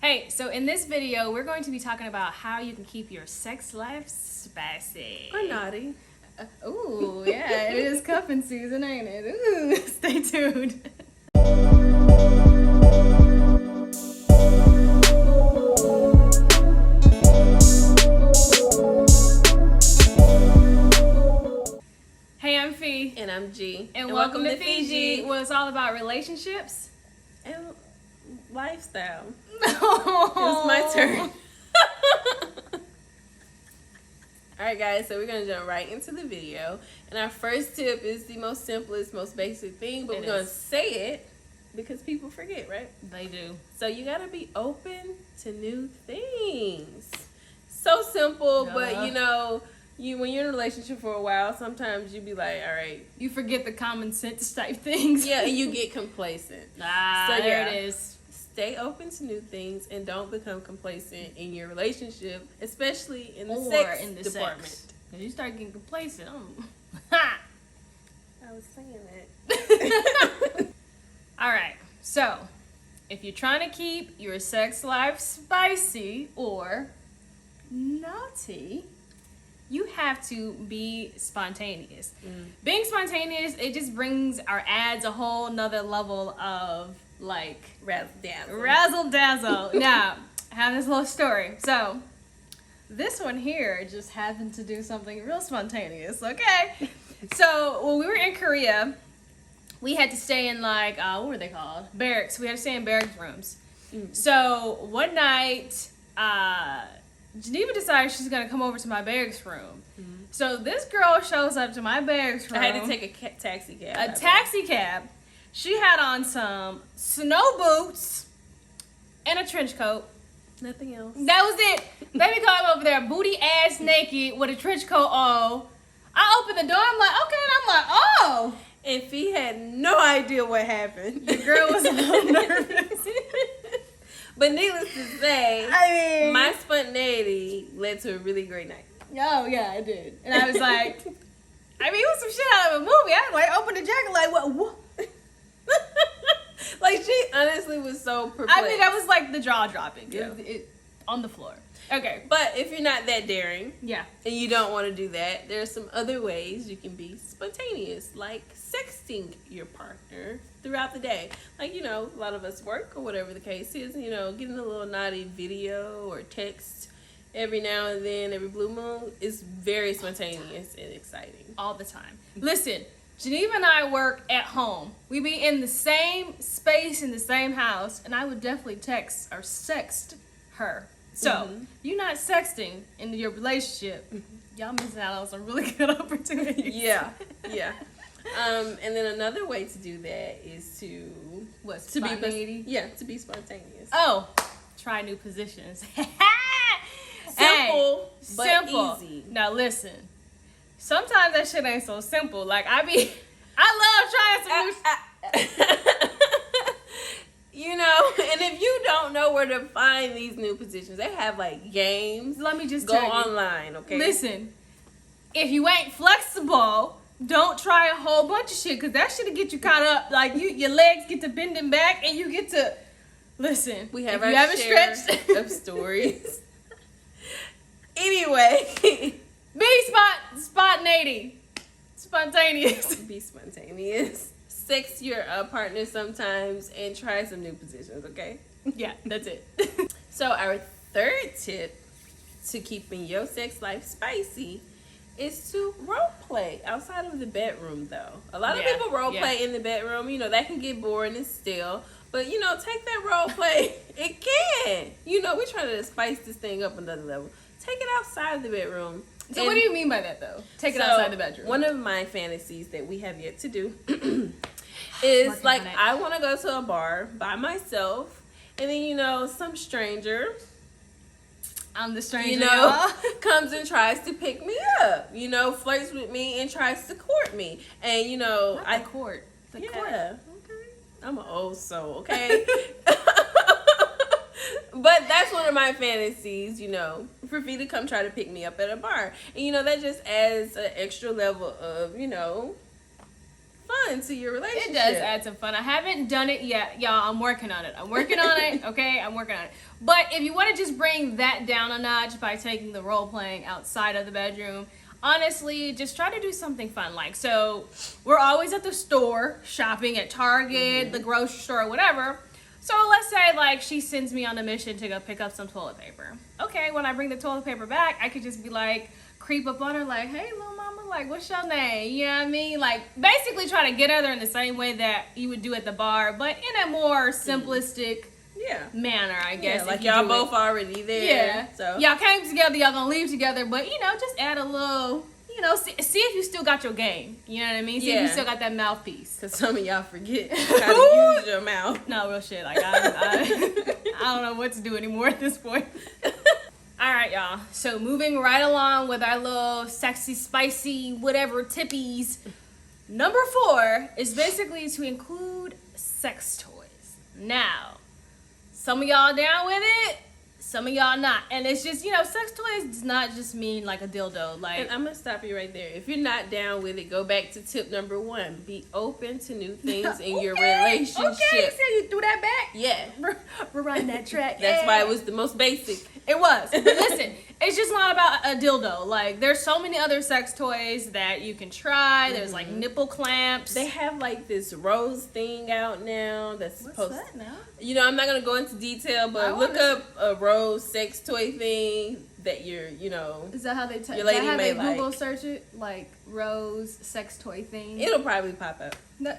Hey, so in this video, we're going to be talking about how you can keep your sex life spicy. Or naughty. Ooh, yeah, it is cuffing season, ain't it? Ooh, stay tuned. Hey, I'm Fee. And I'm G. And welcome to FeGe, where it's all about relationships and lifestyle. It's my turn. Alright guys, so we're going to jump right into the video. And our first tip is the most simplest, most basic thing, but we're going to say it because people forget, right? They do. So you got to be open to new things. So simple, but you know, when you're in a relationship for a while, sometimes you be like, all right. You forget the common sense type things. Yeah, and you get complacent. So there it is. Stay open to new things and don't become complacent in your relationship, especially in the sex department. Because you start getting complacent. I was saying that. All right. So, if you're trying to keep your sex life spicy or naughty, you have to be spontaneous. Being spontaneous, it just adds a whole nother level of like razzle dazzle. Now, I have this little story. So, this one here just happened to do something real spontaneous. Okay, so when we were in Korea, we had to stay in like what were they called? Barracks. We had to stay in barracks rooms. So one night, Geneva decided she's gonna come over to my barracks room. So this girl shows up to my barracks room. I had to take a taxi cab. A taxi cab. She had on some snow boots and a trench coat. Nothing else. That was it. Baby came over there, booty ass naked with a trench coat on. I opened the door. I'm like, okay, and I'm like, oh. And Fee had no idea what happened. The girl was a little nervous. But needless to say, my spontaneity led to a really great night. Oh, yeah, it did. And I was like, it was some shit out of a movie. I like opened the jacket like, what? Like, she honestly was so perplexed. That was like the jaw dropping. Yeah. It on the floor. Okay. But if you're not that daring, yeah, and you don't want to do that, there are some other ways you can be spontaneous, like sexting your partner throughout the day. Like, you know, a lot of us work or whatever the case is, you know, getting a little naughty video or text every now and then, every blue moon is very spontaneous and exciting. All the time. Listen, Geneva and I work at home. We be in the same space in the same house, and I would definitely text or sext her. So, you're not sexting in your relationship. Y'all missing out on some really good opportunities. Yeah. And then another way to do that is to be spontaneous. Oh, try new positions. Simple, but simple. Easy. Now listen, sometimes that shit ain't so simple. Like I love trying some new. You know, and if you don't know where to find these new positions, they have like games. Let me just go tell you. Online, okay? Listen, if you ain't flexible, don't try a whole bunch of shit, because that shit'll get you caught up. Like your legs get to bending back, and you get to listen. We have our share of stories. Anyway, be spontaneous. Be spontaneous. Sex your partner sometimes and try some new positions, okay? Yeah, that's it. So our third tip to keeping your sex life spicy is to role play outside of the bedroom, though. A lot of people role play in the bedroom. You know, that can get boring and still. But, you know, take that role play. It can. You know, we're trying to spice this thing up another level. Take it outside of the bedroom. So what do you mean by that, though? Take it outside the bedroom. One of my fantasies that we have yet to do is like I want to go to a bar by myself, and then, you know, some stranger, I'm the stranger, you know, comes and tries to pick me up, you know, flirts with me and tries to court me, and, you know, court. Court. Okay, I'm an old soul, okay. But that's one of my fantasies, you know, for Fee to come try to pick me up at a bar. And, you know, that just adds an extra level of, you know, fun to your relationship. It does add some fun. I haven't done it yet, y'all. I'm working on it. Okay, I'm working on it. But if you want to just bring that down a notch by taking the role playing outside of the bedroom, honestly, just try to do something fun. Like, so we're always at the store shopping at Target, the grocery store, whatever. So let's say like she sends me on a mission to go pick up some toilet paper. Okay, when I bring the toilet paper back, I could just be like, creep up on her like, hey, little mama, like, what's your name? You know what I mean? Like, basically try to get her there in the same way that you would do at the bar, but in a more simplistic manner, I guess. Yeah, like y'all both already there. Yeah. So y'all came together, y'all gonna leave together, but, you know, just add a little, you know, see if you still got your game. You know what I mean? See if you still got that mouthpiece. Because some of y'all forget how to use your mouth. No, real shit. Like, I don't know what to do anymore at this point. All right, y'all. So moving right along with our little sexy, spicy, whatever tippies. Number 4 is basically to include sex toys. Now, some of y'all down with it, some of y'all not. And it's just, you know, sex toys does not just mean like a dildo. Like, and I'm going to stop you right there. If you're not down with it, go back to tip number 1. Be open to new things in your relationship. Okay, so you threw that back? Yeah. We're riding that track. That's why it was the most basic. It was. But listen, it's just not about a dildo. Like, there's so many other sex toys that you can try. There's like nipple clamps. They have like this rose thing out now that's supposed. What's that now? You know, I'm not gonna go into detail, but look up a rose sex toy thing that you're, you know. Is that how they your lady how may they like. Google search it? Like rose sex toy thing. It'll probably pop up. No.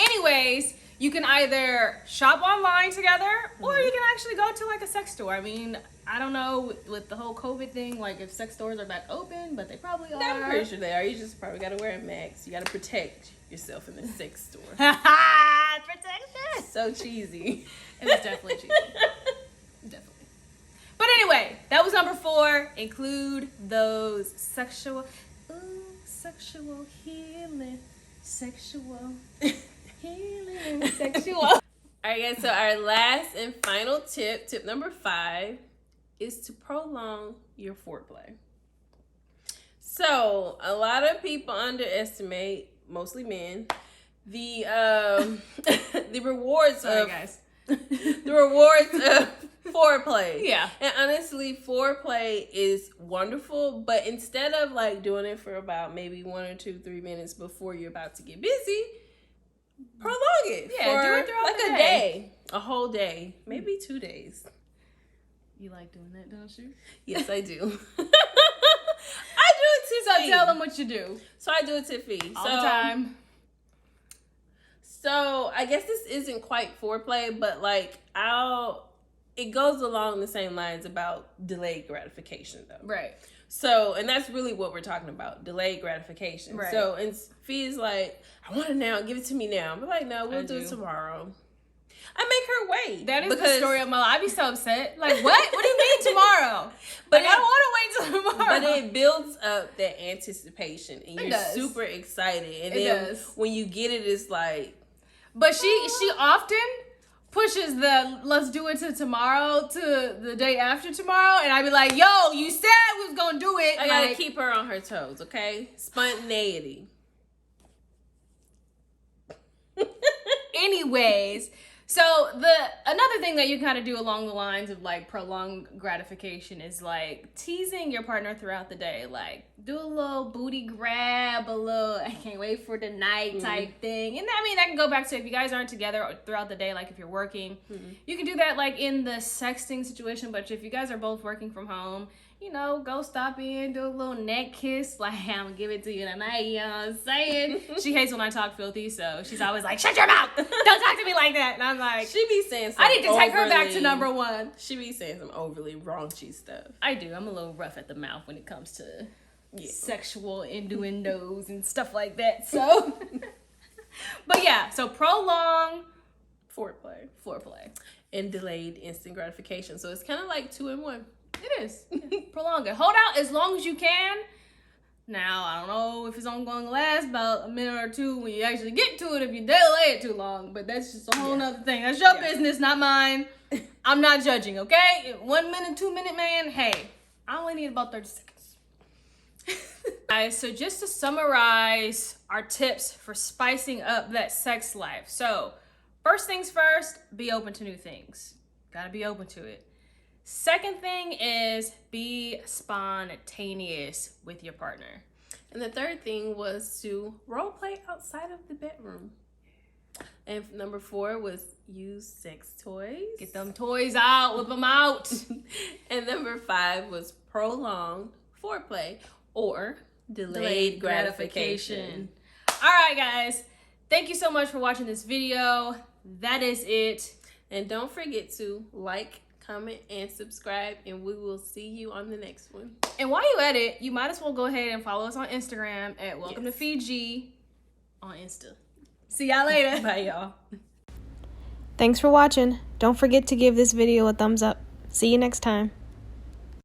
Anyways, you can either shop online together or you can actually go to like a sex store. I mean, I don't know with the whole COVID thing, like if sex stores are back open, but they probably are. I'm pretty sure they are. You just probably gotta wear a mask. You gotta protect yourself in the sex store. Protection. So cheesy. It was definitely cheesy. Definitely. But anyway, that was number 4. Include those sexual healing. Sexual healing. Sexual. All right, guys. So our last and final tip number 5, is to prolong your foreplay. So a lot of people underestimate, mostly men, the the rewards guys. the rewards of foreplay. Yeah. And honestly, foreplay is wonderful, but instead of like doing it for about maybe 1 or 2, 3 minutes before you're about to get busy, prolong it Yeah, for do it throughout like the a day, a whole day, maybe 2 days. You like doing that, don't you? Yes, I do. I do it to So FeGe. tell them what you do. So I do it to FeGe. All the time. So I guess this isn't quite foreplay, but like it goes along the same lines about delayed gratification though. Right. So, and that's really what we're talking about, delayed gratification. Right. So, and FeGe's like, I want it now, give it to me now. But like, no, we'll do it tomorrow. I make her wait. That is the story of my life. I'd be so upset. Like, what? What do you mean tomorrow? But like, I don't want to wait till tomorrow. But it builds up that anticipation, and you're super excited. And then when you get it, it's like. But she often pushes the let's do it to tomorrow to the day after tomorrow, and I'd be like, yo, you said we was gonna do it. I gotta keep her on her toes, okay? Spontaneity. Anyways, so another thing that you kind of do along the lines of like prolonged gratification is like teasing your partner throughout the day. Like do a little booty grab, a little I can't wait for the night type thing. And I mean that can go back to if you guys aren't together throughout the day, like if you're working, you can do that like in the sexting situation. But if you guys are both working from home, you know, go stop in, do a little neck kiss, like I'm gonna give it to you tonight, you know what I'm saying? She hates when I talk filthy, so she's always like, shut your mouth! Don't talk to me like that. And I'm like, she be saying some I need to take her back to number 1. She be saying some overly raunchy stuff. I do. I'm a little rough at the mouth when it comes to sexual innuendos and stuff like that. So, but yeah, so prolong foreplay. And delayed instant gratification. So it's kind of like 2 in 1. It is. Prolong it. Hold out as long as you can. Now, I don't know if it's only going to last about a minute or 2 when you actually get to it if you delay it too long. But that's just a whole nother thing. That's your business, not mine. I'm not judging, okay? 1 minute, 2 minute, man, hey, I only need about 30 seconds. Guys, so just to summarize our tips for spicing up that sex life. So first things first, be open to new things. Gotta be open to it. Second thing is be spontaneous with your partner. And the third thing was to role play outside of the bedroom. And number 4 was use sex toys. Get them toys out, whip them out. And number 5 was prolonged foreplay or delayed gratification. All right, guys. Thank you so much for watching this video. That is it. And don't forget to like, comment, and subscribe, and we will see you on the next one. And while you at it, you might as well go ahead and follow us on Instagram at Welcome to FeGe on Insta. See y'all later. Bye, y'all. Thanks for watching. Don't forget to give this video a thumbs up. See you next time.